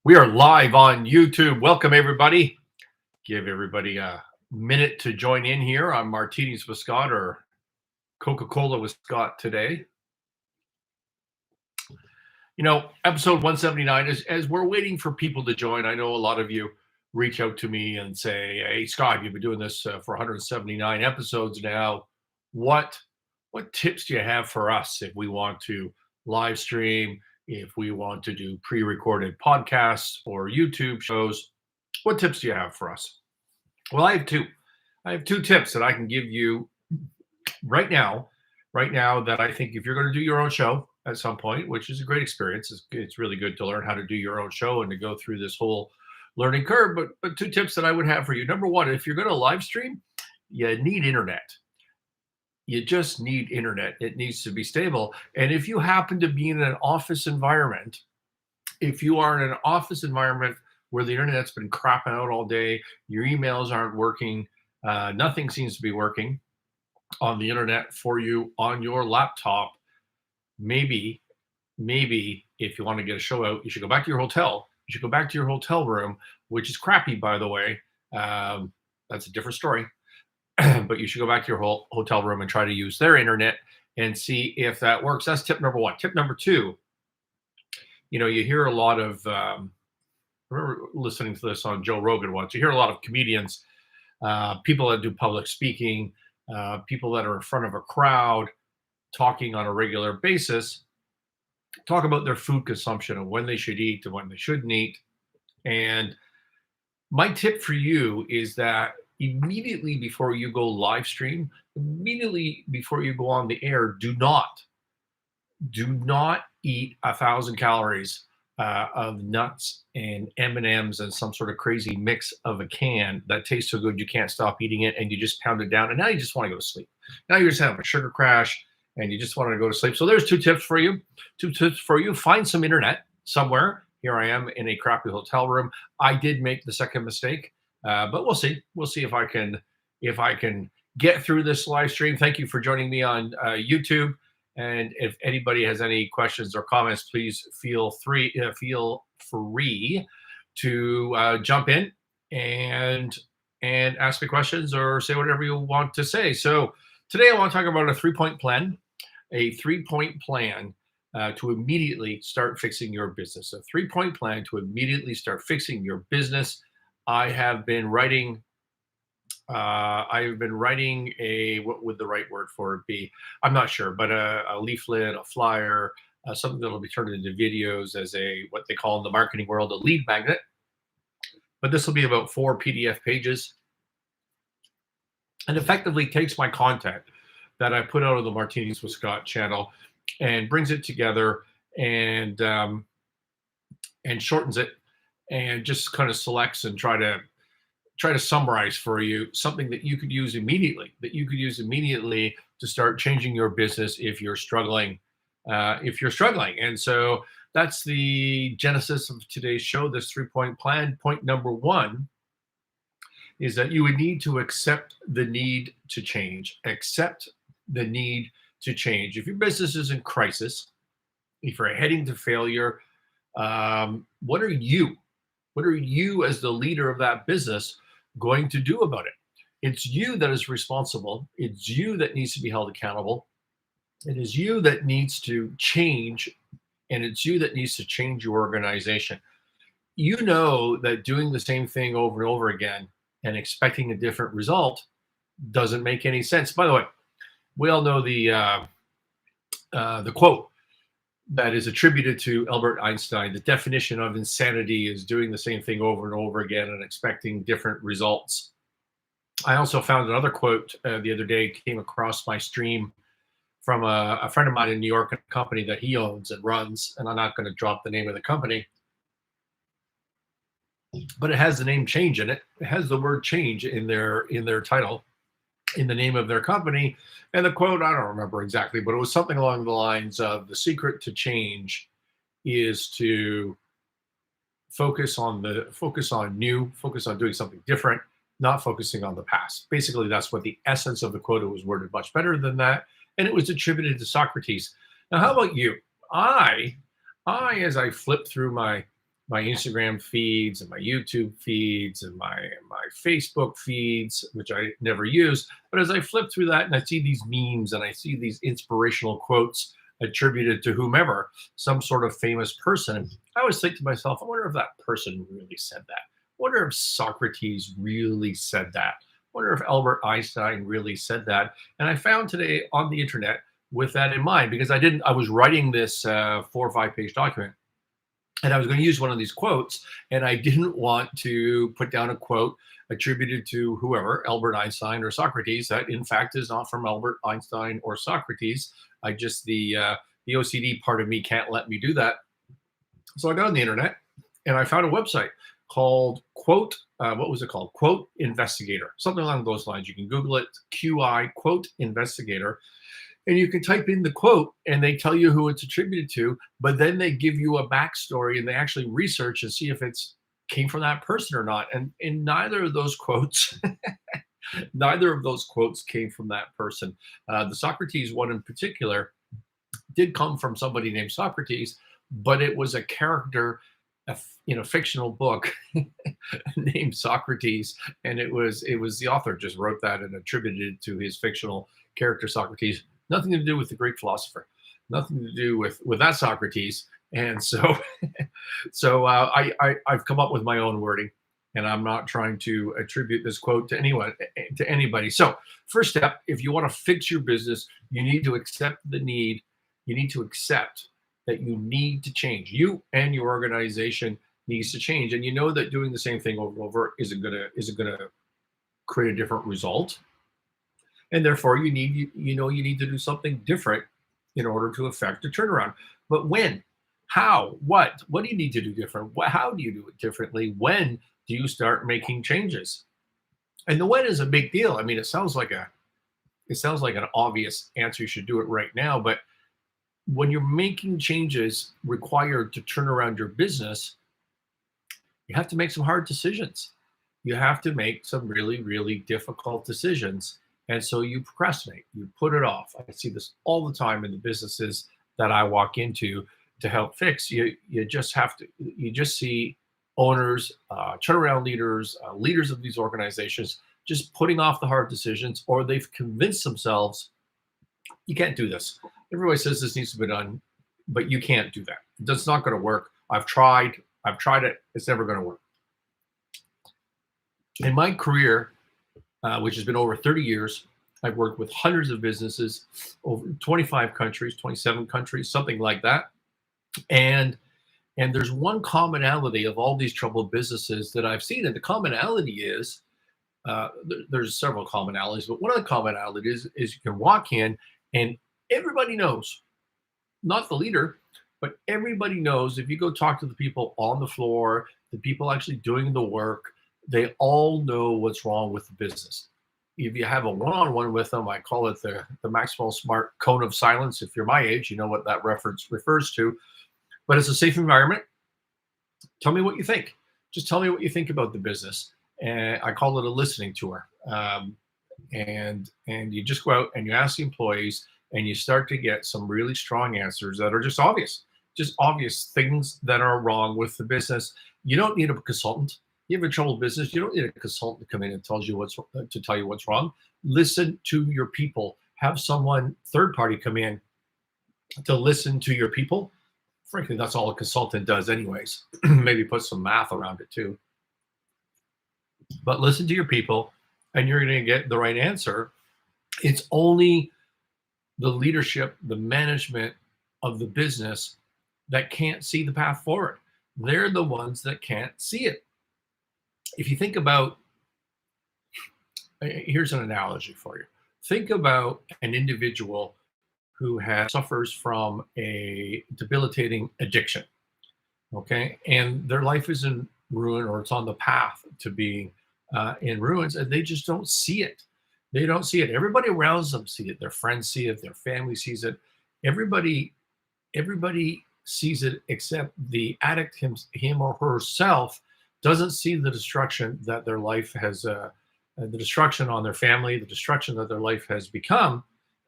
We are live on YouTube. Welcome, everybody. Give everybody a minute to join in here on Martinis with Scott or Coca-Cola with Scott today. You know, episode 179 is as we're waiting for people to join. I know a lot of you reach out to me and say, "Hey, Scott, you've been doing this for 179 episodes now. What tips do you have for us if we want to live stream, if we want to do pre-recorded podcasts or YouTube shows? What tips do you have for us?" Well, I have two. I have two tips that I can give you right now. Right now, that I think if you're going to do your own show at some point, which is a great experience, it's really good to learn how to do your own show and to go through this whole learning curve. But two tips that I would have for you. Number one, if you're going to live stream, you need internet. You just need internet. It needs to be stable. And if you happen to be in an office environment, if you are in an office environment where the internet's been crapping out all day, your emails aren't working, nothing seems to be working on the internet for you on your laptop, maybe if you want to get a show out, you should go back to your hotel. You should go back to your hotel room, which is crappy, by the way. That's a different story. But you should go back to your hotel room and try to use their internet and see if that works. That's tip number one. Tip number two, you hear a lot of, I remember listening to this on Joe Rogan once, you hear a lot of comedians, people that do public speaking, people that are in front of a crowd talking on a regular basis, talk about their food consumption and when they should eat and when they shouldn't eat. And my tip for you is that immediately before you go live stream, immediately before you go on the air, do not eat 1,000 calories of nuts and M&Ms and some sort of crazy mix of a can that tastes so good you can't stop eating it, and you just pound it down, and now you just want to go to sleep. Now you're just having a sugar crash and you just want to go to sleep. So there's two tips for you. Find some internet somewhere. Here I am in a crappy hotel room. I did make the second mistake. But we'll see. We'll see if I can get through this live stream. Thank you for joining me on YouTube. And if anybody has any questions or comments, please feel free to jump in and ask me questions or say whatever you want to say. So today I want to talk about a 3-point plan. A 3-point plan to immediately start fixing your business. A 3-point plan to immediately start fixing your business. I have been writing what would the right word for it be? I'm not sure, but a leaflet, a flyer, something that will be turned into videos as what they call in the marketing world, a lead magnet. But this will be about 4 PDF pages and effectively takes my content that I put out on the Martinis with Scott channel and brings it together and shortens it, and just kind of selects and try to summarize for you something that you could use immediately, to start changing your business if you're struggling. And so that's the genesis of today's show, this 3-point plan. Point number one is that you would need to accept the need to change. Accept the need to change. If your business is in crisis, if you're heading to failure, what are you as the leader of that business going to do about it? It's you that is responsible. It's you that needs to be held accountable. It is you that needs to change, and it's you that needs to change your organization. You know that doing the same thing over and over again and expecting a different result doesn't make any sense. By the way, we all know the quote that is attributed to Albert Einstein. The definition of insanity is doing the same thing over and over again and expecting different results. I also found another quote the other day, came across my stream from a friend of mine in New York, a company that he owns and runs, and I'm not going to drop the name of the company, but it has the name change in it. It has the word change in their title, in the name of their company. And the quote, I don't remember exactly, but it was something along the lines of, the secret to change is to focus on doing something different, not focusing on the past. Basically, that's what the essence of the quote. It was worded much better than that, and it was attributed to Socrates. Now, how about you? I as I flip through my my Instagram feeds and my YouTube feeds and my Facebook feeds, which I never use. But as I flip through that and I see these memes and I see these inspirational quotes attributed to whomever, some sort of famous person, I always think to myself, I wonder if that person really said that. I wonder if Socrates really said that. I wonder if Albert Einstein really said that. And I found today on the internet with that in mind, because I was writing this 4 or 5 page document, and I was going to use one of these quotes, and I didn't want to put down a quote attributed to whoever, Albert Einstein or Socrates, that in fact is not from Albert Einstein or Socrates. The OCD part of me can't let me do that. So I got on the internet and I found a website called Quote Investigator, something along those lines. You can Google it, QI, Quote Investigator. And you can type in the quote and they tell you who it's attributed to, but then they give you a backstory and they actually research and see if it's came from that person or not. And in neither of those quotes, neither of those quotes came from that person. The Socrates one in particular did come from somebody named Socrates, but it was a character in a fictional book named Socrates, and it was the author just wrote that and attributed it to his fictional character Socrates. Nothing to do with the Greek philosopher, nothing to do with that Socrates. And so, I've come up with my own wording, and I'm not trying to attribute this quote to anybody. So, first step, if you want to fix your business, you need to accept the need. You need to accept that you need to change. You and your organization needs to change, and you know that doing the same thing over and over isn't gonna create a different result. And therefore, you need to do something different in order to affect a turnaround. But when, how, what do you need to do different? How do you do it differently? When do you start making changes? And the when is a big deal. I mean, it sounds like an obvious answer. You should do it right now. But when you're making changes required to turn around your business, you have to make some hard decisions. You have to make some really, really difficult decisions. And so you procrastinate, you put it off. I see this all the time in the businesses that I walk into to help fix. You just see owners, turnaround leaders, leaders of these organizations just putting off the hard decisions, or they've convinced themselves, you can't do this. Everybody says this needs to be done, but you can't do that. That's not going to work. I've tried it. It's never going to work. In my career, which has been over 30 years. I've worked with hundreds of businesses, over 25 countries, 27 countries, something like that. And there's one commonality of all these troubled businesses that I've seen. And the commonality is, there's several commonalities, but one of the commonalities is you can walk in and everybody knows, not the leader, but everybody knows. If you go talk to the people on the floor, the people actually doing the work, they all know what's wrong with the business. If you have a one-on-one with them, I call it the Maxwell Smart cone of silence. If you're my age, you know what that reference refers to. But it's a safe environment. Tell me what you think. Just tell me what you think about the business. And I call it a listening tour. And you just go out and you ask the employees, and you start to get some really strong answers that are just obvious things that are wrong with the business. You don't need a consultant. You have a troubled business, you don't need a consultant to come in and tell you what's wrong. Listen to your people. Have someone, third party, come in to listen to your people. Frankly, that's all a consultant does anyways. Maybe put some math around it too. But listen to your people and you're going to get the right answer. It's only the leadership, the management of the business that can't see the path forward. They're the ones that can't see it. If you think about, here's an analogy for you. Think about an individual who suffers from a debilitating addiction, okay? And their life is in ruin, or it's on the path to being in ruins, and they just don't see it. They don't see it. Everybody around them see it. Their friends see it. Their family sees it. Everybody sees it except the addict, him or herself, doesn't see the destruction that their life has, the destruction on their family, the destruction that their life has become.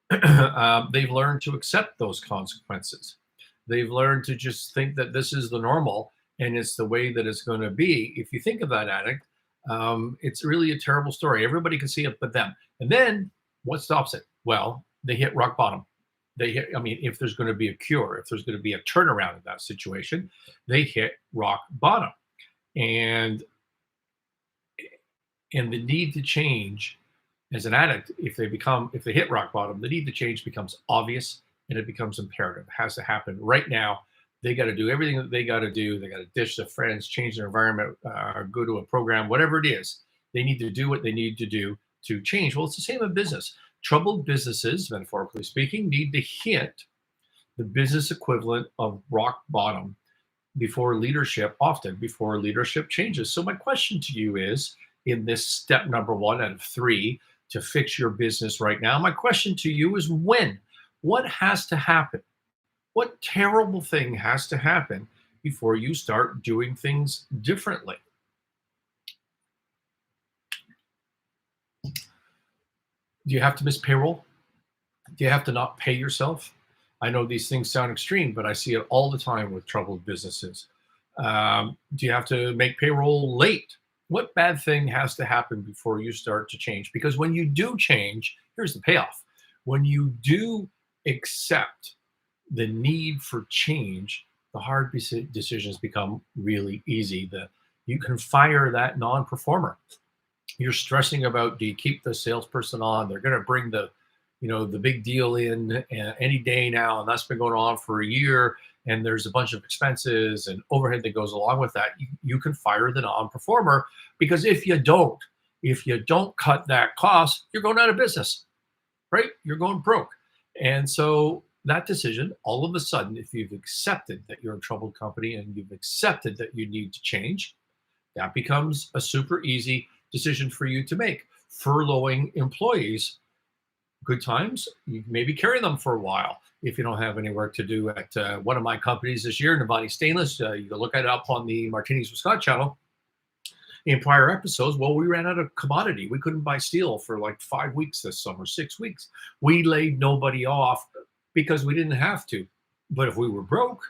They've learned to accept those consequences. They've learned to just think that this is the normal, and it's the way that it's going to be. If you think of that addict, it's really a terrible story. Everybody can see it but them. And then what stops it? Well, they hit rock bottom. I mean, if there's going to be a cure, if there's going to be a turnaround in that situation, they hit rock bottom. And the need to change as an addict, if they hit rock bottom, the need to change becomes obvious and it becomes imperative. It has to happen right now. They got to do everything that they got to do. They got to ditch their friends, change their environment, go to a program, whatever it is. They need to do what they need to do to change. Well, it's the same in business. Troubled businesses, metaphorically speaking, need to hit the business equivalent of rock bottom often before leadership changes. So my question to you is, in this step number 1 out of 3 to fix your business right now, my question to you is when? What has to happen? What terrible thing has to happen before you start doing things differently? Do you have to miss payroll? Do you have to not pay yourself? I know these things sound extreme, but I see it all the time with troubled businesses. Do you have to make payroll late? What bad thing has to happen before you start to change? Because when you do change, here's the payoff. When you do accept the need for change, the hard decisions become really easy. You can fire that non-performer. You're stressing about, do you keep the salesperson on? They're going to bring the big deal in any day now, and that's been going on for a year, and there's a bunch of expenses and overhead that goes along with that. You can fire the non-performer, because if you don't cut that cost, you're going out of business, right? You're going broke. And so that decision, all of a sudden, if you've accepted that you're a troubled company and you've accepted that you need to change, that becomes a super easy decision for you to make. Furloughing employees, good times, you maybe carry them for a while. If you don't have any work to do at one of my companies this year, Navani Stainless, you can look it up on the Martinis with Scott channel. In prior episodes, well, we ran out of commodity. We couldn't buy steel for like 5 weeks this summer, 6 weeks. We laid nobody off because we didn't have to. But if we were broke,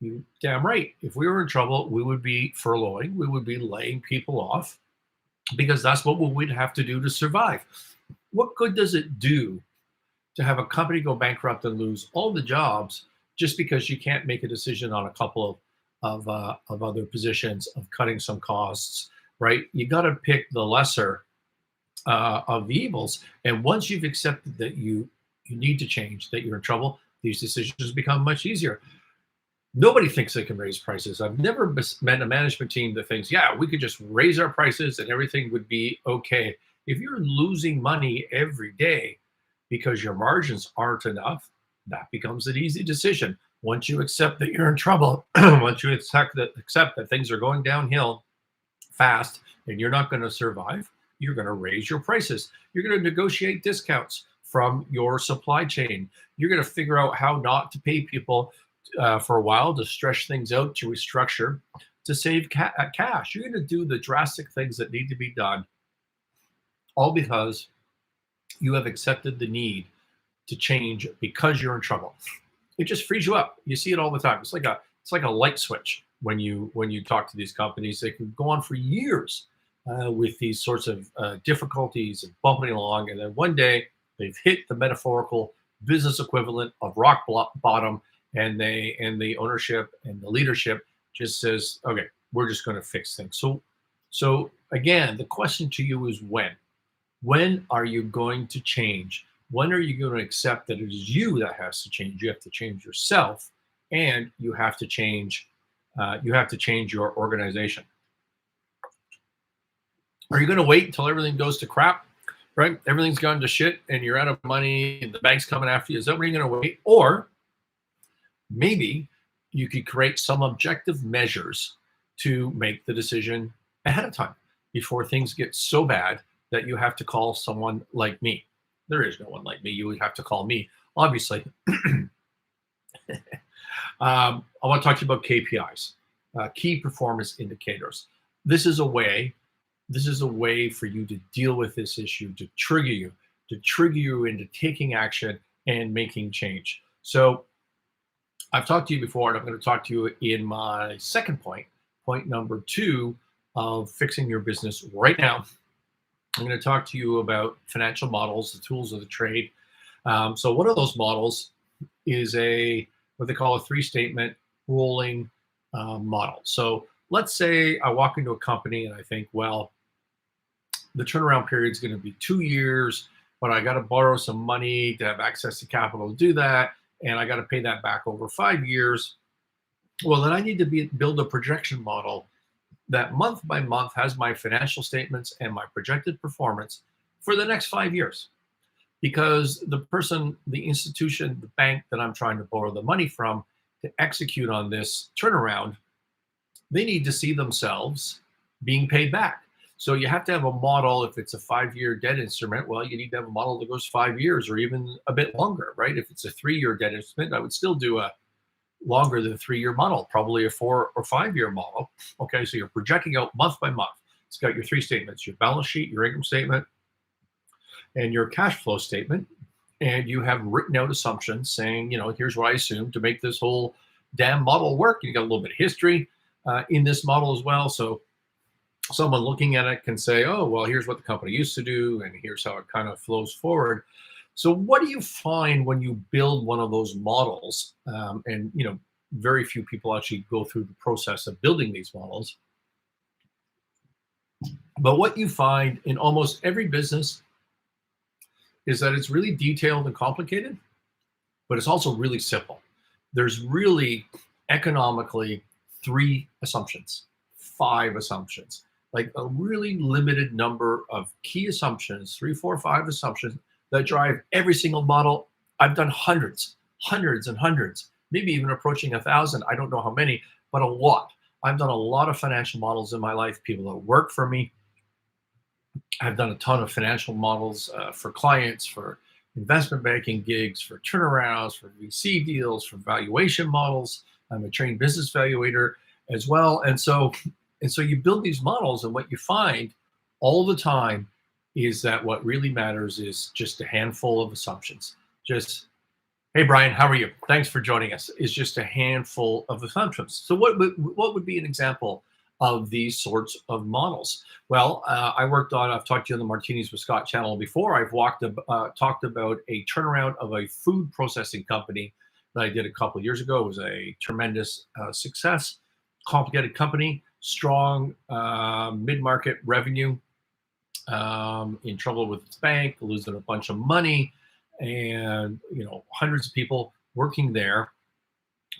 you damn right. If we were in trouble, we would be furloughing. We would be laying people off, because that's what we'd have to do to survive. What good does it do to have a company go bankrupt and lose all the jobs just because you can't make a decision on a couple of other positions, of cutting some costs, right? You got to pick the lesser of the evils. And once you've accepted that you need to change, that you're in trouble, these decisions become much easier. Nobody thinks they can raise prices. I've never met a management team that thinks, yeah, we could just raise our prices and everything would be okay. If you're losing money every day because your margins aren't enough, that becomes an easy decision. Once you accept that you're in trouble, once you accept that things are going downhill fast and you're not going to survive, you're going to raise your prices. You're going to negotiate discounts from your supply chain. You're going to figure out how not to pay people for a while, to stretch things out, to restructure, to save cash. You're going to do the drastic things that need to be done, all because you have accepted the need to change because you're in trouble. It just frees you up. You see it all the time. It's like a light switch when you talk to these companies. They can go on for years with these sorts of difficulties and bumping along, and then one day they've hit the metaphorical business equivalent of rock bottom, and the ownership and the leadership just says, okay, we're just going to fix things. So again, the question to you is when? When are you going to change? When are you going to accept that it is you that has to change? You have to change yourself, and you have to change your organization. Are you going to wait until everything goes to crap, right? Everything's gone to shit and you're out of money and the bank's coming after you. Is that when you're going to wait? Or maybe you could create some objective measures to make the decision ahead of time before things get so bad that you have to call someone like me. There is no one like me. You would have to call me, obviously. I want to talk to you about KPIs, key performance indicators. This is a way for you to deal with this issue, to trigger you into taking action and making change. So I've talked to you before, and I'm going to talk to you in my second point number 2 of fixing your business right now. I'm going to talk to you about financial models, the tools of the trade. So one of those models is what they call a 3-statement rolling model. So let's say I walk into a company and I think, well, the turnaround period is going to be 2 years, but I got to borrow some money to have access to capital to do that, and I got to pay that back over 5 years. Well, then I need to build a projection model that month by month has my financial statements and my projected performance for the next 5 years. Because the person, the institution, the bank that I'm trying to borrow the money from to execute on this turnaround, they need to see themselves being paid back. So you have to have a model. If it's a 5-year debt instrument, well, you need to have a model that goes 5 years or even a bit longer, right? If it's a 3-year debt instrument, I would still do a longer than 3-year model, probably a 4 or 5-year model. Okay, so you're projecting out month by month. It's got your 3 statements: your balance sheet, your income statement, and your cash flow statement. And you have written out assumptions saying, here's what I assume to make this whole damn model work. You got a little bit of history in this model as well. So someone looking at it can say, oh, well, here's what the company used to do, and here's how it kind of flows forward. So what do you find when you build one of those models? And very few people actually go through the process of building these models. But what you find in almost every business is that it's really detailed and complicated, but it's also really simple. There's really economically 3 assumptions, 5 assumptions, like a really limited number of key assumptions, 3, 4, 5 assumptions that drive every single model. I've done hundreds and hundreds, maybe even approaching 1,000. I don't know how many, but a lot. I've done a lot of financial models in my life, people that work for me. I've done a ton of financial models for clients, for investment banking gigs, for turnarounds, for VC deals, for valuation models. I'm a trained business valuator as well. And so you build these models, and what you find all the time is that what really matters is just a handful of assumptions. Just, hey, Brian, how are you? Thanks for joining us. Is just a handful of assumptions. So what would be an example of these sorts of models? Well, I've talked to you on the Martinis With Scott channel before. I've talked about a turnaround of a food processing company that I did a couple of years ago. It was a tremendous success, complicated company, strong mid-market revenue, in trouble with its bank, losing a bunch of money, and hundreds of people working there.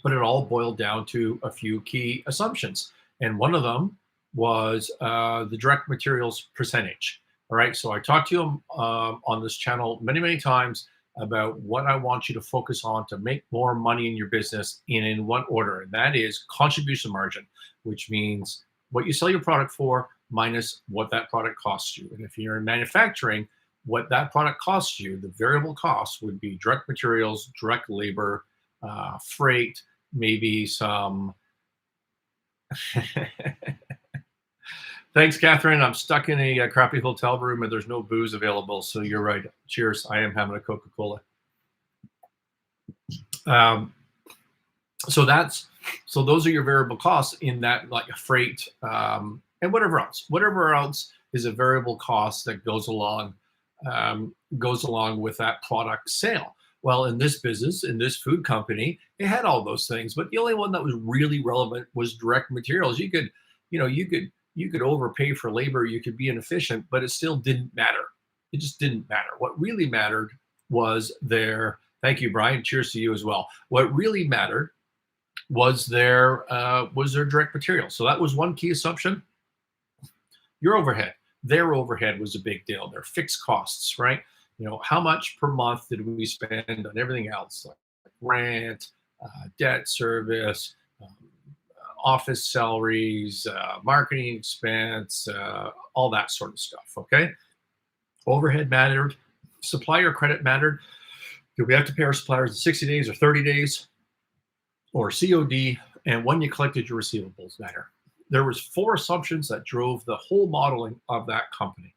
But it all boiled down to a few key assumptions. And one of them was the direct materials percentage. All right. So I talked to you on this channel many, many times about what I want you to focus on to make more money in your business in one order. And that is contribution margin, which means what you sell your product for minus what that product costs you. And if you're in manufacturing, what that product costs you, the variable costs would be direct materials, direct labor, freight, maybe some. Thanks, Catherine. I'm stuck in a crappy hotel room and there's no booze available. So you're right. Cheers. I am having a Coca-Cola. So those are your variable costs in that, like a freight and whatever else is a variable cost that goes along with that product sale. Well, in this business, in this food company, it had all those things, but the only one that was really relevant was direct materials. You could overpay for labor, you could be inefficient, but it still didn't matter. It just didn't matter. What really mattered was thank you, Brian. Cheers to you as well. What really mattered was their direct material. So that was one key assumption. Your overhead. Their overhead was a big deal. Their fixed costs, right? How much per month did we spend on everything else, like rent, debt service, office salaries, marketing expense, all that sort of stuff, okay? Overhead mattered. Supplier credit mattered. Do we have to pay our suppliers in 60 days or 30 days or COD? And when you collected your receivables matter. There was 4 assumptions that drove the whole modeling of that company.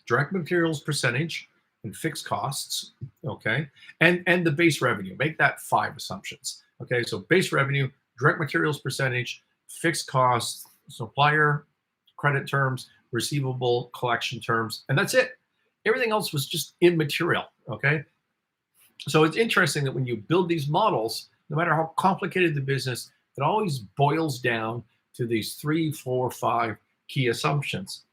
Direct materials percentage and fixed costs, okay? And the base revenue, make that 5 assumptions. Okay, so base revenue, direct materials percentage, fixed costs, supplier credit terms, receivable collection terms, and that's it. Everything else was just immaterial. Okay, so it's interesting that when you build these models, no matter how complicated the business, it always boils down to these 3, 4, 5 key assumptions.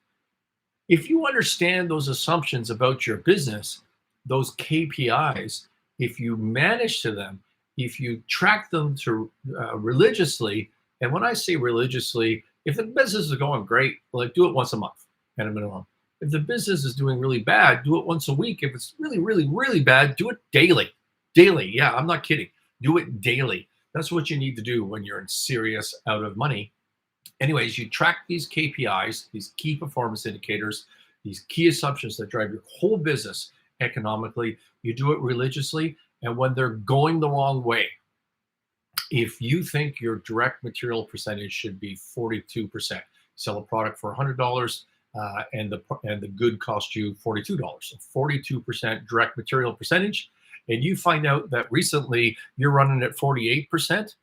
If you understand those assumptions about your business, those KPIs, if you manage to them, if you track them to religiously, and when I say religiously, if the business is going great, like do it once a month at a minimum. If the business is doing really bad, do it once a week. If it's really, really, really bad, do it daily. Daily. Yeah, I'm not kidding. Do it daily. That's what you need to do when you're in serious out of money. Anyways, you track these KPIs, these key performance indicators, these key assumptions that drive your whole business economically. You do it religiously. And when they're going the wrong way, if you think your direct material percentage should be 42%, sell a product for $100 and the good cost you $42, so 42% direct material percentage, and you find out that recently you're running at 48%,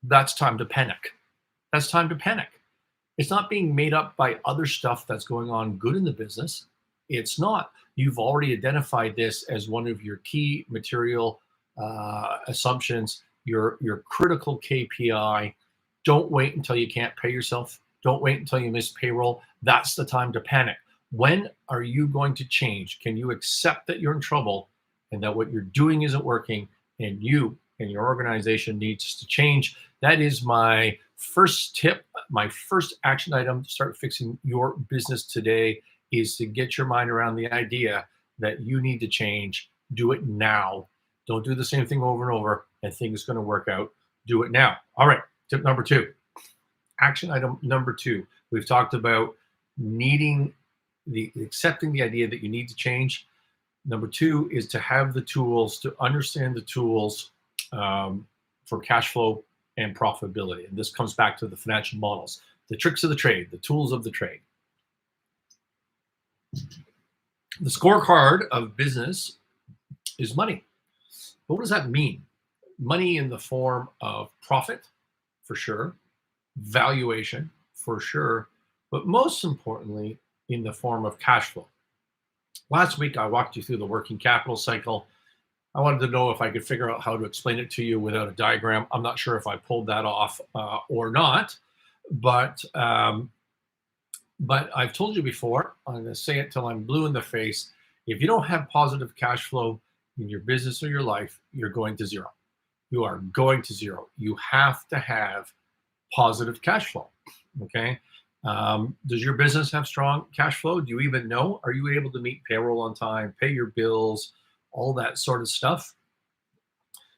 that's time to panic. That's time to panic. It's not being made up by other stuff that's going on good in the business. It's not. You've already identified this as one of your key material assumptions, your critical KPI. Don't wait until you can't pay yourself. Don't wait until you miss payroll. That's the time to panic. When are you going to change? Can you accept that you're in trouble and that what you're doing isn't working and you and your organization needs to change? That is my first tip, my first action item to start fixing your business today is to get your mind around the idea that you need to change. Do it now. Don't do the same thing over and over and think it's going to work out. Do it now. All right. Tip number 2. Action item number 2. We've talked about accepting the idea that you need to change. Number 2 is to have the tools, to understand the tools for cash flow and profitability. And this comes back to the financial models, the tricks of the trade, the tools of the trade. The scorecard of business is money. What does that mean? Money in the form of profit, for sure, valuation, for sure, but most importantly, in the form of cash flow. Last week, I walked you through the working capital cycle. I wanted to know if I could figure out how to explain it to you without a diagram. I'm not sure if I pulled that off or not, but I've told you before, I'm going to say it till I'm blue in the face. If you don't have positive cash flow in your business or your life, you're going to zero. You are going to zero. You have to have positive cash flow. Okay. Does your business have strong cash flow? Do you even know? Are you able to meet payroll on time, pay your bills, all that sort of stuff?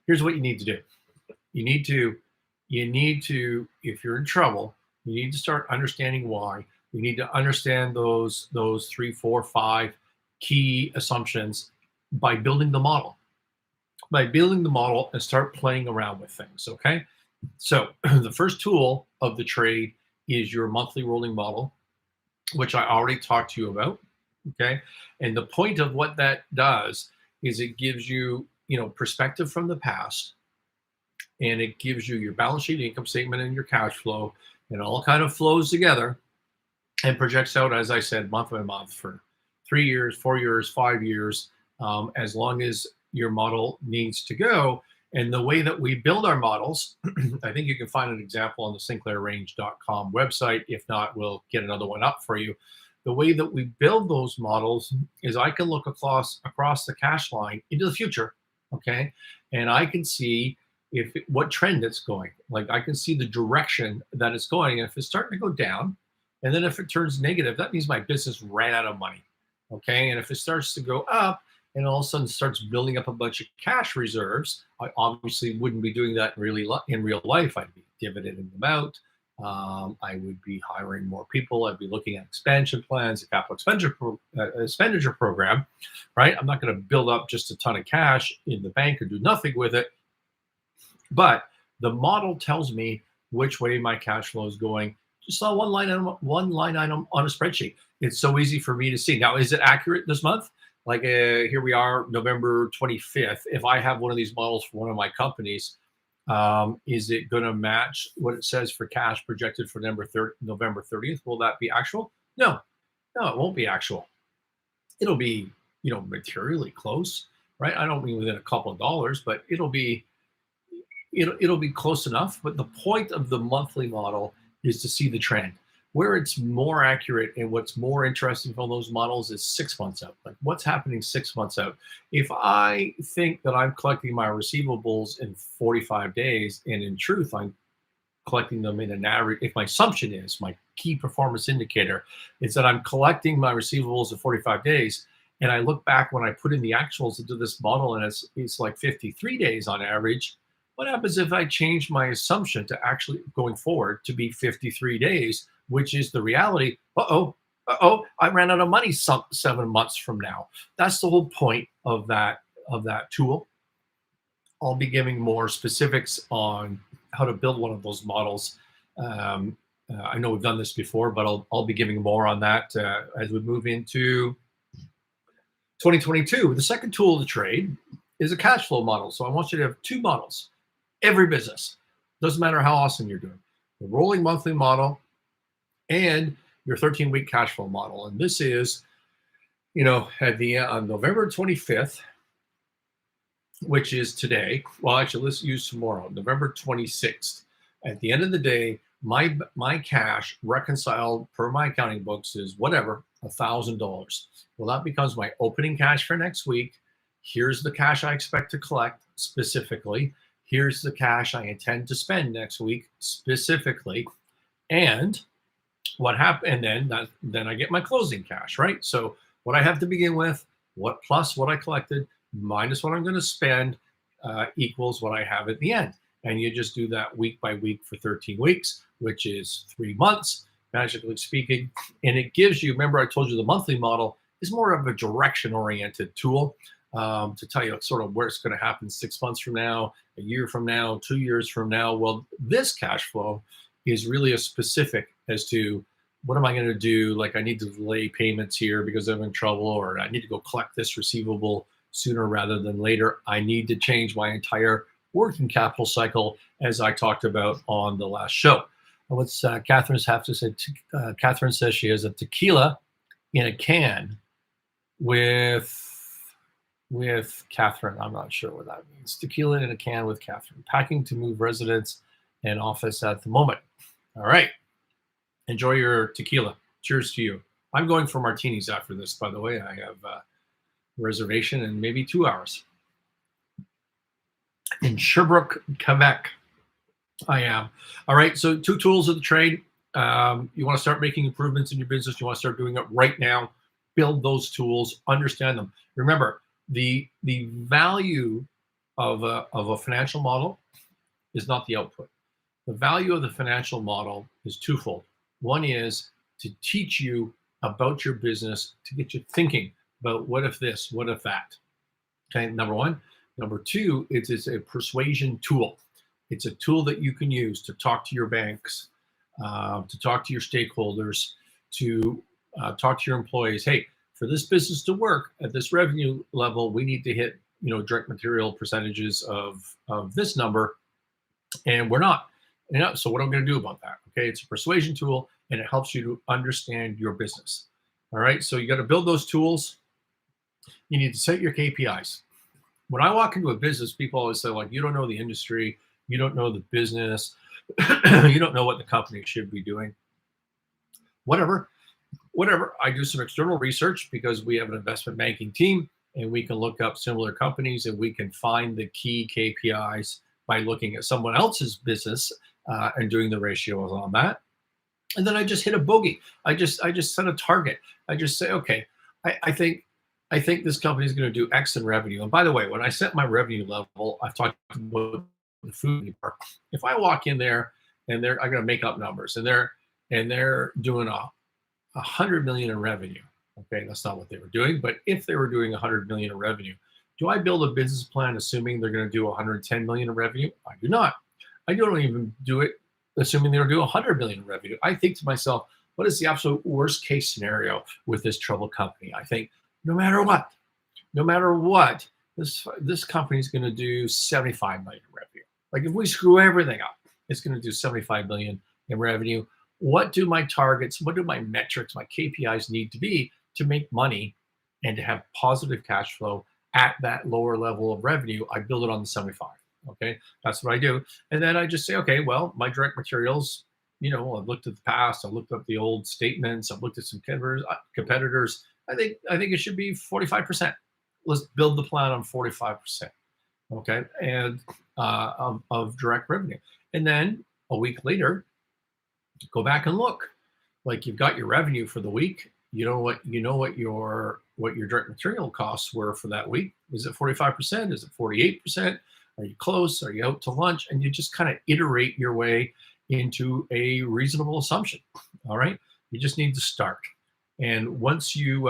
Here's what you need to do. You need to, if you're in trouble, you need to start understanding why. You need to understand those 3, 4, 5 key assumptions by building the model. By building the model and start playing around with things, okay? So the first tool of the trade is your monthly rolling model, which I already talked to you about, okay? And the point of what that does is it gives you, perspective from the past, and it gives you your balance sheet, income statement, and your cash flow, and all kind of flows together and projects out, as I said, month by month for 3 years, 4 years, 5 years, as long as your model needs to go. And the way that we build our models, I think you can find an example on the sinclairrange.com website. If not, we'll get another one up for you. The way that we build those models is I can look across the cash line into the future, okay? And I can see what trend it's going. Like I can see the direction that it's going. And if it's starting to go down, and then if it turns negative, that means my business ran out of money, okay? And if it starts to go up, and all of a sudden starts building up a bunch of cash reserves, I obviously wouldn't be doing that in real life. I'd be dividending them out. I would be hiring more people. I'd be looking at expansion plans, a capital expenditure program, right? I'm not going to build up just a ton of cash in the bank or do nothing with it. But the model tells me which way my cash flow is going. Just saw one line item on a spreadsheet. It's so easy for me to see. Now, is it accurate this month? Like here we are, November 25th. If I have one of these models for one of my companies, Is it going to match what it says for cash projected for November 30th? Will that be actual? No, no, it won't be actual. It'll be, materially close, right? I don't mean within a couple of dollars, but it'll be close enough. But the point of the monthly model is to see the trend. Where it's more accurate and what's more interesting from those models is 6 months out. Like what's happening 6 months out. If I think that I'm collecting my receivables in 45 days, and in truth, I'm collecting them in an average, if my assumption is my key performance indicator is that I'm collecting my receivables in 45 days, and I look back when I put in the actuals into this model and it's like 53 days on average, what happens if I change my assumption to actually going forward to be 53 days, which is the reality? I ran out of money 7 months from now. That's the whole point of that tool. I'll be giving more specifics on how to build one of those models. I know we've done this before, but I'll be giving more on that as we move into 2022. The second tool of the trade is a cash flow model. So I want you to have two models. Every business, doesn't matter how awesome you're doing, the rolling monthly model and your 13-week cash flow model. And this is, on November 25th, which is today. Well, actually, let's use tomorrow, November 26th. At the end of the day, my cash reconciled per my accounting books is whatever, $1,000. Well, that becomes my opening cash for next week. Here's the cash I expect to collect specifically. Here's the cash I intend to spend next week specifically. And what happened? And then I get my closing cash, right? So what I have to begin with, plus what I collected, minus what I'm going to spend, equals what I have at the end. And you just do that week by week for 13 weeks, which is 3 months, magically speaking. And it gives you, remember I told you the monthly model is more of a direction-oriented tool to tell you sort of where it's going to happen 6 months from now, a year from now, 2 years from now. Well, this cash flow is really a specific as to what am I going to do? Like I need to delay payments here because I'm in trouble, or I need to go collect this receivable sooner rather than later. I need to change my entire working capital cycle, as I talked about on the last show. And what's Catherine have to say? Catherine says she has a tequila in a can with Catherine. I'm not sure what that means. Tequila in a can with Catherine. Packing to move residence and office at the moment. All right. Enjoy your tequila. Cheers to you. I'm going for martinis after this, by the way. I have a reservation in maybe 2 hours. In Sherbrooke, Quebec, I am. All right, so two tools of the trade. You want to start making improvements in your business. You want to start doing it right now. Build those tools. Understand them. Remember, the value of a financial model is not the output. The value of the financial model is twofold. One is to teach you about your business, to get you thinking about what if this, what if that. Okay, number one. Number two, it is a persuasion tool. It's a tool that you can use to talk to your banks, to talk to your stakeholders, to talk to your employees. Hey, for this business to work at this revenue level, we need to hit direct material percentages of this number, and we're not. So what am I going to do about that? Okay, it's a persuasion tool, and it helps you to understand your business. All right, so you got to build those tools. You need to set your KPIs. When I walk into a business, people always say, like, you don't know the industry, you don't know the business, you don't know what the company should be doing. Whatever. I do some external research because we have an investment banking team, and we can look up similar companies, and we can find the key KPIs by looking at someone else's business and doing the ratios on that. And then I just hit a bogey. I just set a target. I just say, okay, I think this company is going to do X in revenue. And by the way, when I set my revenue level, I've talked about the food part. If I walk in there and I'm going to make up numbers, and they're doing 100 million in revenue. Okay, that's not what they were doing, but if they were doing 100 million in revenue, do I build a business plan assuming they're going to do 110 million in revenue? I do not. I don't even do it assuming they're going to do 100 million in revenue. I think to myself, what is the absolute worst case scenario with this troubled company? I think, no matter what, this company is going to do 75 million in revenue. Like if we screw everything up, it's going to do 75 million in revenue. What do my targets, what do my metrics, my KPIs need to be to make money and to have positive cash flow at that lower level of revenue? I build it on the 75. Okay, that's what I do. And then I just say, okay, well, my direct materials, I've looked at the past, I've looked up the old statements, I've looked at some competitors. I think it should be 45%. Let's build the plan on 45%. Okay, and of direct revenue. And then a week later, go back and look. Like you've got your revenue for the week. You know what your direct material costs were for that week. Is it 45%? Is it 48%? Are you close? Are you out to lunch? And you just kind of iterate your way into a reasonable assumption. All right. You just need to start. And once you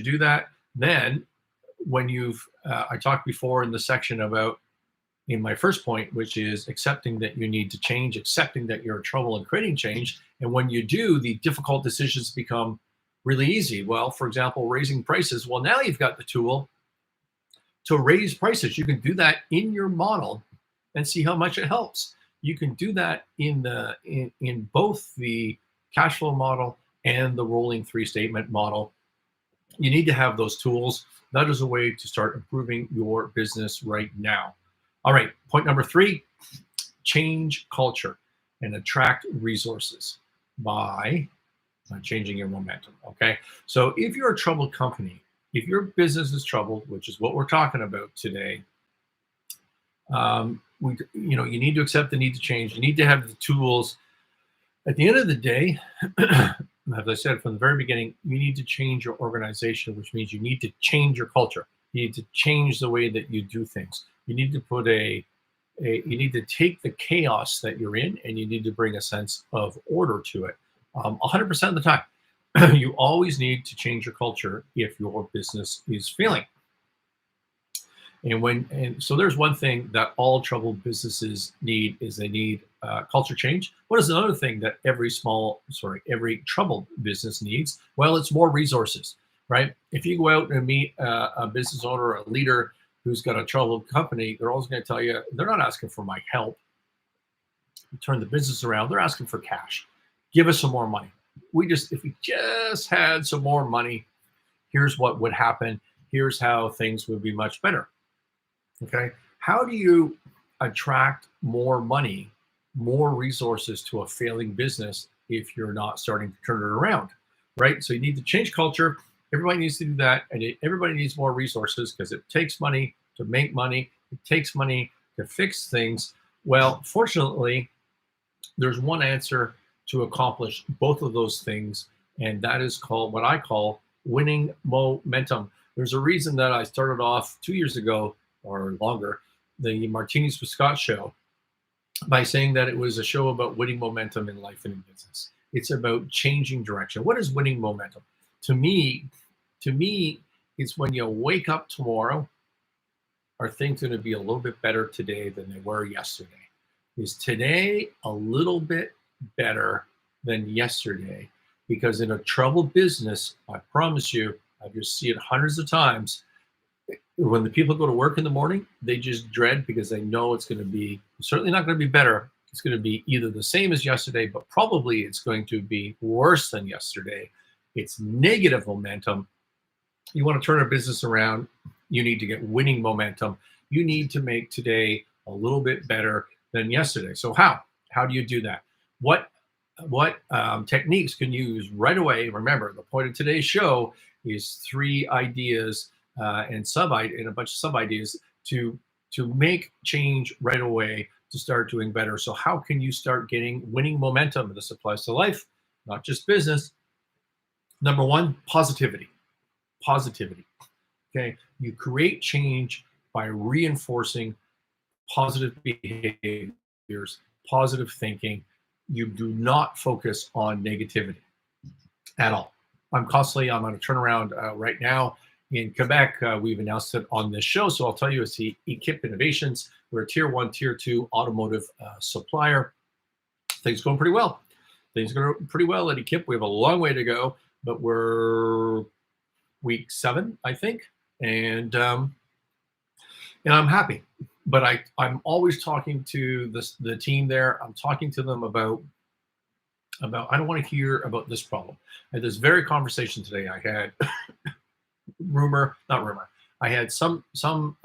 do that, then when I talked before in the section about in my first point, which is accepting that you need to change, accepting that you're in trouble and creating change. And when you do, the difficult decisions become really easy. Well, for example, raising prices. Well, now you've got the tool to raise prices. You can do that in your model and see how much it helps. You can do that in both the cash flow model and the rolling 3-statement model. You need to have those tools. That is a way to start improving your business right now. All right, point number 3, change culture and attract resources by changing your momentum, okay? So if you're a troubled company, if your business is troubled, which is what we're talking about today, you need to accept the need to change. You need to have the tools. At the end of the day, as I said from the very beginning, you need to change your organization, which means you need to change your culture. You need to change the way that you do things. You need to put you need to take the chaos that you're in and you need to bring a sense of order to it. 100% of the time, you always need to change your culture if your business is failing. And so there's one thing that all troubled businesses need is they need culture change. What is another thing that every troubled business needs? Well, it's more resources, right? If you go out and meet a business owner or a leader who's got a troubled company, they're always going to tell you, they're not asking for my help to turn the business around. They're asking for cash. Give us some more money. If we just had some more money, here's what would happen. Here's how things would be much better. Okay. How do you attract more money, more resources to a failing business if you're not starting to turn it around, right? So you need to change culture. Everybody needs to do that. And everybody needs more resources because it takes money to make money. It takes money to fix things. Well, fortunately, there's one answer to accomplish both of those things. And that is called what I call winning momentum. There's a reason that I started off 2 years ago or longer, the Martinis with Scott show, by saying that it was a show about winning momentum in life and in business. It's about changing direction. What is winning momentum? To me, it's when you wake up tomorrow, are things going to be a little bit better today than they were yesterday? Is today a little bit better than yesterday? Because in a troubled business, I promise you, I just see it hundreds of times. When the people go to work in the morning, they just dread because they know it's going to be certainly not going to be better. It's going to be either the same as yesterday, but probably it's going to be worse than yesterday. It's negative momentum. You want to turn a business around, you need to get winning momentum. You need to make today a little bit better than yesterday. So how do you do that? What techniques can you use right away? Remember, the point of today's show is 3 ideas and a bunch of sub ideas to make change right away to start doing better. So how can you start getting winning momentum? And this applies to life, not just business. Number 1, positivity. Okay, you create change by reinforcing positive behaviors, positive thinking. You do not focus on negativity at all. I'm on a turnaround right now in Quebec. We've announced it on this show, so I'll tell you, it's the Equip Innovations. We're a tier 1, tier 2 automotive supplier. Things going pretty well. Things going pretty well at Equip. We have a long way to go, but we're week 7, I think, and I'm happy. but I'm always talking to the team there. I'm talking to them about I don't want to hear about this problem. I had this very conversation today. I had not rumor. I had some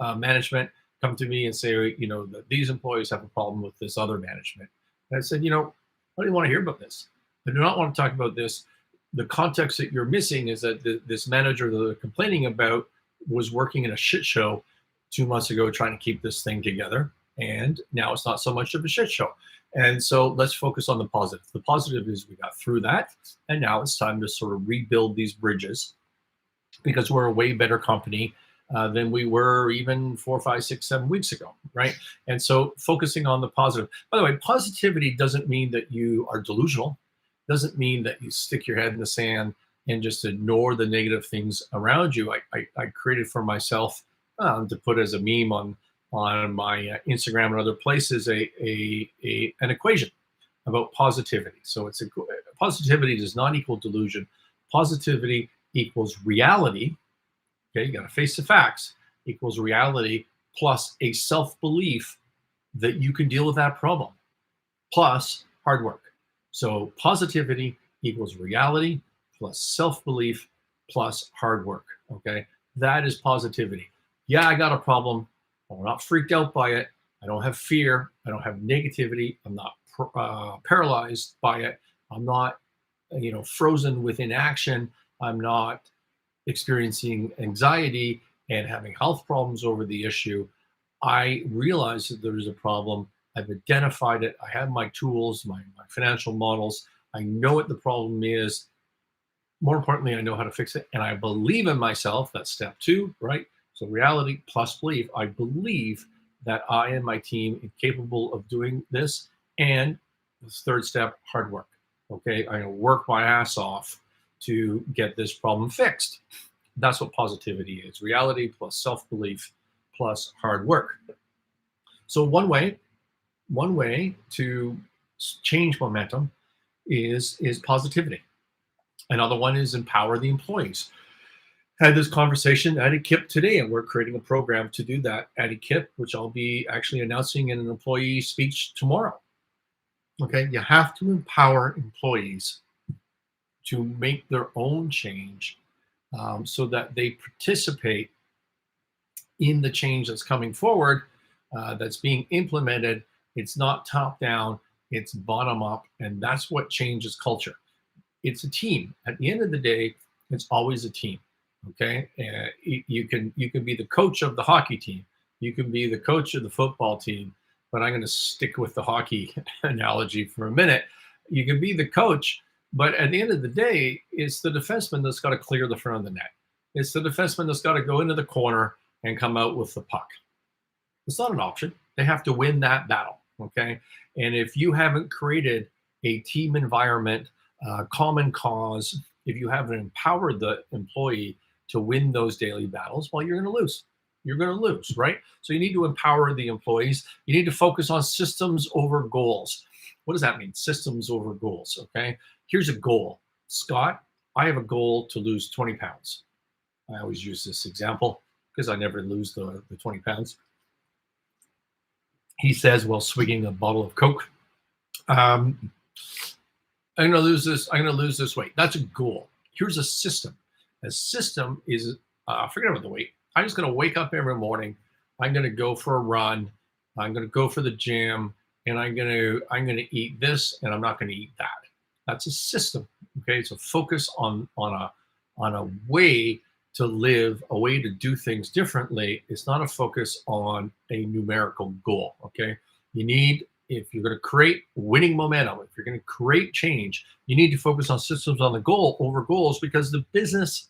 management come to me and say, that these employees have a problem with this other management. And I said, I don't want to hear about this. I do not want to talk about this. The context that you're missing is that this manager that they're complaining about was working in a shit show 2 months ago trying to keep this thing together. And now it's not so much of a shit show. And so let's focus on the positive. The positive is we got through that. And now it's time to sort of rebuild these bridges, because we're a way better company than we were even 4, 5, 6, 7 weeks ago, right? And so focusing on the positive. By the way, positivity doesn't mean that you are delusional. Doesn't mean that you stick your head in the sand and just ignore the negative things around you. I created for myself to put as a meme on my Instagram and other places an equation about positivity. So positivity does not equal delusion. Positivity equals reality. Okay, you got to face the facts. Equals reality plus a self-belief that you can deal with that problem, plus hard work. So positivity equals reality plus self-belief plus hard work. Okay, that is positivity. Yeah, I got a problem. I'm not freaked out by it. I don't have fear. I don't have negativity. I'm not paralyzed by it. I'm not, frozen with inaction. I'm not experiencing anxiety and having health problems over the issue. I realize that there is a problem. I've identified it. I have my tools, my financial models. I know what the problem is. More importantly, I know how to fix it. And I believe in myself. That's step 2, right? So reality plus belief. I believe that I and my team are capable of doing this. And the third step, hard work. Okay, I'm going to work my ass off to get this problem fixed. That's what positivity is. Reality plus self-belief plus hard work. So one way to change momentum is positivity. Another one is empower the employees. I had this conversation at eKIP today, and we're creating a program to do that at eKIP, which I'll be actually announcing in an employee speech tomorrow. Okay, you have to empower employees to make their own change so that they participate in the change that's coming forward, that's being implemented. It's not top down, it's bottom up, and that's what changes culture. It's a team. At the end of the day, it's always a team. Okay, you can be the coach of the hockey team, you can be the coach of the football team, but I'm going to stick with the hockey analogy for a minute. You can be the coach, but at the end of the day, it's the defenseman that's got to clear the front of the net. It's the defenseman that's got to go into the corner and come out with the puck. It's not an option. They have to win that battle. Okay, and if you haven't created a team environment, common cause, if you haven't empowered the employee to win those daily battles, well, you're going to lose. You're going to lose, right? So you need to empower the employees. You need to focus on systems over goals. What does that mean? Systems over goals, okay? Here's a goal. Scott, I have a goal to lose 20 pounds. I always use this example because I never lose the 20 pounds. He says, while swigging a bottle of Coke, I'm going to lose this. I'm going to lose this weight. That's a goal. Here's a system. A system is, forget about the weight. I'm just going to wake up every morning. I'm going to go for a run. I'm going to go for the gym, and I'm going to eat this, and I'm not going to eat that. That's a system. Okay, it's a focus on a way to live, a way to do things differently. It's not a focus on a numerical goal. Okay, you need, if you're going to create winning momentum, if you're going to create change, you need to focus on systems on the goal over goals, because the business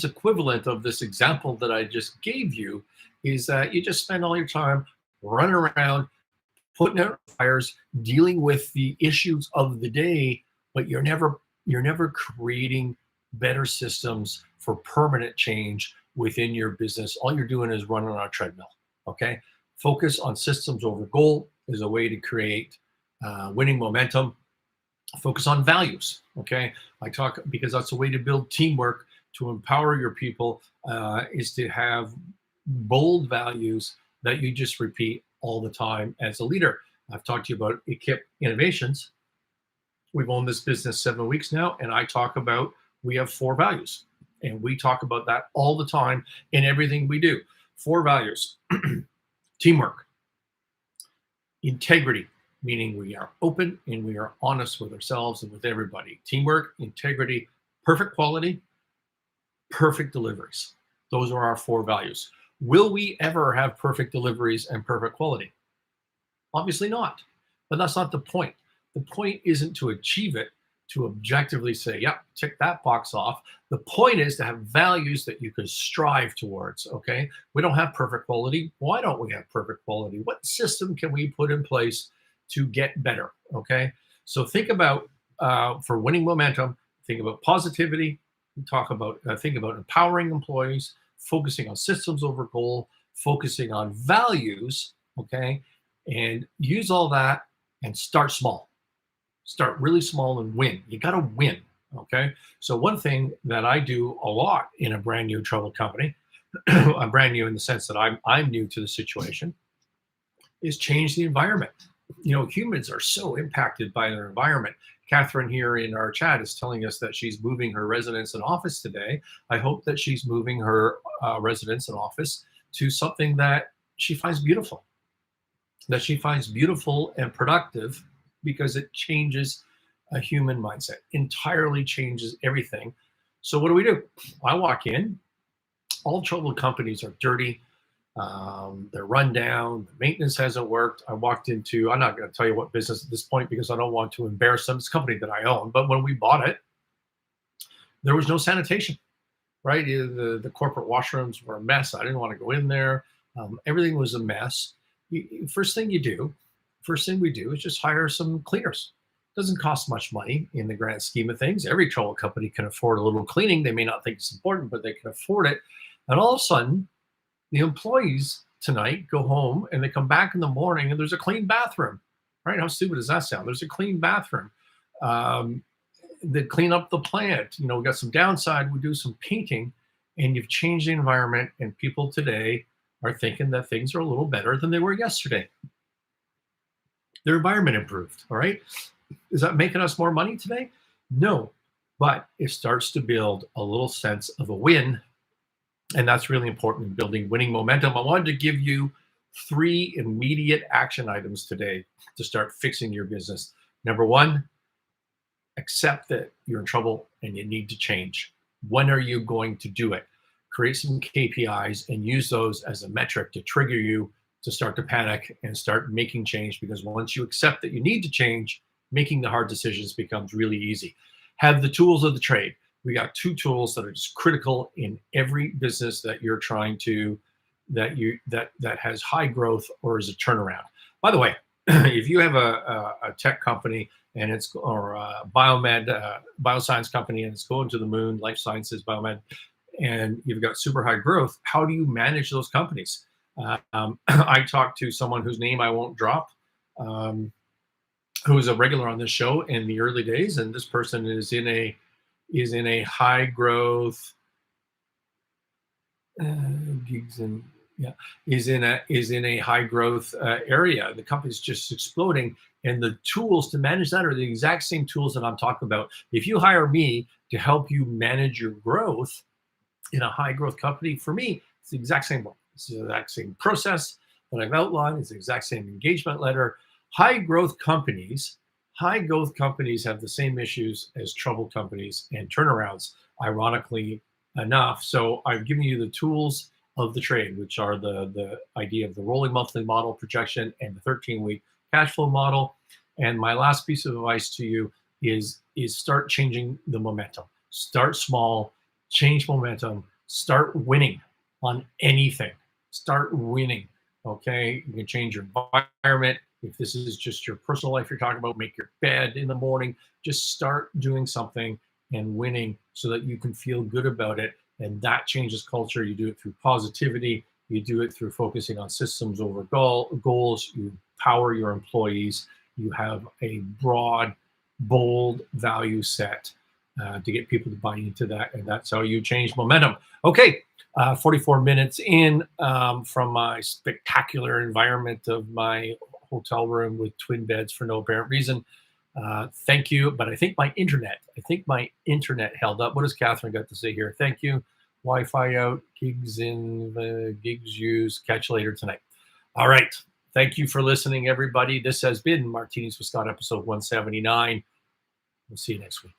equivalent of this example that I just gave you is that you just spend all your time running around, putting out fires, dealing with the issues of the day, but you're never creating better systems for permanent change within your business. All you're doing is running on a treadmill. Okay, focus on systems over goal is a way to create winning momentum. Focus on values. Okay, I talk because that's a way to build teamwork. To empower your people is to have bold values that you just repeat all the time as a leader. I've talked to you about KIP Innovations. We've owned this business 7 weeks now, and I talk about we have 4 values, and we talk about that all the time in everything we do. 4 values: teamwork, integrity, meaning we are open and we are honest with ourselves and with everybody. Teamwork, integrity, perfect quality, perfect deliveries. Those are our 4 values. Will we ever have perfect deliveries and perfect quality? Obviously not, but that's not the point. The point isn't to achieve it, to objectively say, yeah, tick that box off. The point is to have values that you can strive towards, okay? We don't have perfect quality. Why don't we have perfect quality? What system can we put in place to get better, okay? So think about, for winning momentum, think about positivity, think about empowering employees, focusing on systems over goal, focusing on values, okay? And use all that and start small. Start really small and win. You got to win, okay? So one thing that I do a lot in a brand new troubled company, I'm brand new in the sense that I'm new to the situation, is change the environment. You know, humans are so impacted by their environment. Catherine here in our chat is telling us that she's moving her residence and office today. I hope that she's moving her residence and office to something that she finds beautiful, and productive, because it changes a human mindset, entirely changes everything. So what do? I walk in, all troubled companies are dirty. They're run down. The maintenance hasn't worked. I walked into, I'm not going to tell you what business at this point because I don't want to embarrass them. It's a company that I own. But when we bought it, there was no sanitation, right? The corporate washrooms were a mess. I didn't want to go in there. Everything was a mess. First thing we do is just hire some cleaners. Doesn't cost much money in the grand scheme of things. Every troubled company can afford a little cleaning. They may not think it's important, but they can afford it. And all of a sudden, the employees tonight go home and they come back in the morning and there's a clean bathroom, right? How stupid does that sound? There's a clean bathroom. They clean up the plant. You know, we got some downside. We do some painting, and you've changed the environment. And people today are thinking that things are a little better than they were yesterday. Their environment improved. All right. Is that making us more money today? No, but it starts to build a little sense of a win. And that's really important in building winning momentum. I wanted to give you 3 immediate action items today to start fixing your business. Number 1, accept that you're in trouble and you need to change. When are you going to do it? Create some KPIs and use those as a metric to trigger you to start to panic and start making change, because once you accept that you need to change, making the hard decisions becomes really easy. Have the tools of the trade. We got 2 tools that are just critical in every business that you're trying to, that has high growth or is a turnaround. By the way, if you have a tech company and or a bioscience company and it's going to the moon, life sciences, biomed, and you've got super high growth, how do you manage those companies? I talked to someone whose name I won't drop, who was a regular on this show in the early days, and this person is in a high growth is in a high growth area. The company's just exploding, and the tools to manage that are the exact same tools that I'm talking about. If you hire me to help you manage your growth in a high growth company, for me, it's the exact same one. It's the exact same process that I've outlined. It's the exact same engagement letter. High growth companies have the same issues as troubled companies and turnarounds, ironically enough. So I've given you the tools of the trade, which are the idea of the rolling monthly model projection and the 13-week cash flow model. And my last piece of advice to you is start changing the momentum. Start small, change momentum, start winning on anything. Start winning, okay? You can change your environment. If this is just your personal life you're talking about, make your bed in the morning. Just start doing something and winning so that you can feel good about it. And that changes culture. You do it through positivity. You do it through focusing on systems over goals. You empower your employees. You have a broad, bold value set. to get people to buy into that. And that's how you change momentum. Okay, 44 minutes in from my spectacular environment of my hotel room with twin beds for no apparent reason. Thank you. But I think my internet held up. What has Catherine got to say here? Thank you. Wi-Fi out, gigs in, gigs used. Catch you later tonight. All right. Thank you for listening, everybody. This has been Martinis with Scott, episode 179. We'll see you next week.